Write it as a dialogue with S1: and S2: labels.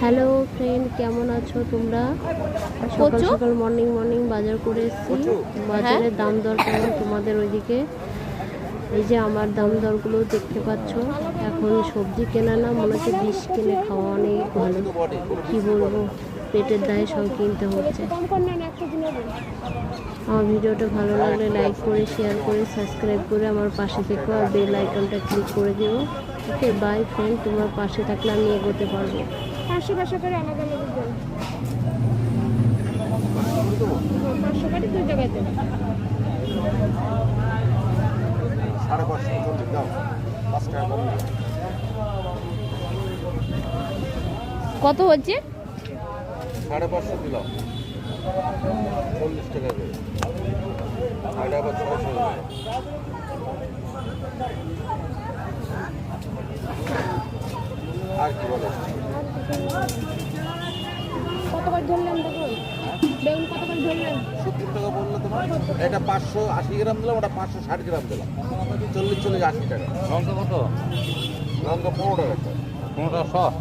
S1: Hello friend, কেমন আছো তোমরা? সকাল সকাল মর্নিং বাজার করে এসেছি। বাজারের দাম দর কেমন তোমাদের ওইদিকে? এই যে আমার দাম দরগুলো দেখতে পাচ্ছ। এখন সবজি কেনা না, মনে হচ্ছে বিষ কিনে খাওয়া অনেক ভালো। কি বলবো, পেটের দায়ে সব কিনতে হচ্ছে। আমার ভিডিওটা ভালো লাগলে লাইক করে, শেয়ার করে, সাবস্ক্রাইব করে আমার পাশে থেকো, আর বেল আইকনটা ক্লিক করে দিও। ওকে বাই ফ্রেন্ড, তোমার পাশে থাকলে আমি এগোতে পারবো।
S2: 500 করে আলাদা আলাদা দেন। 500 করে দুই জায়গায় দেন।
S3: 550 দাও, 5 টাকা কম দাও।
S2: কত হচ্ছে?
S3: 550 দিলাম, 40 টাকা করে। আর আবার 600 দিলাম। আর কি বলো?
S2: কত করে ধরলেন দেখুন? বেগুন কত করে ধরলেন?
S3: 70 টাকা বললো তোমার। এটা 580 গ্রাম দিলাম, ওটা 560 গ্রাম দিলাম। 40 80 টাকা।
S4: লঙ্কা কত?
S3: লঙ্কা 15 টাকা।
S4: 15টা 100।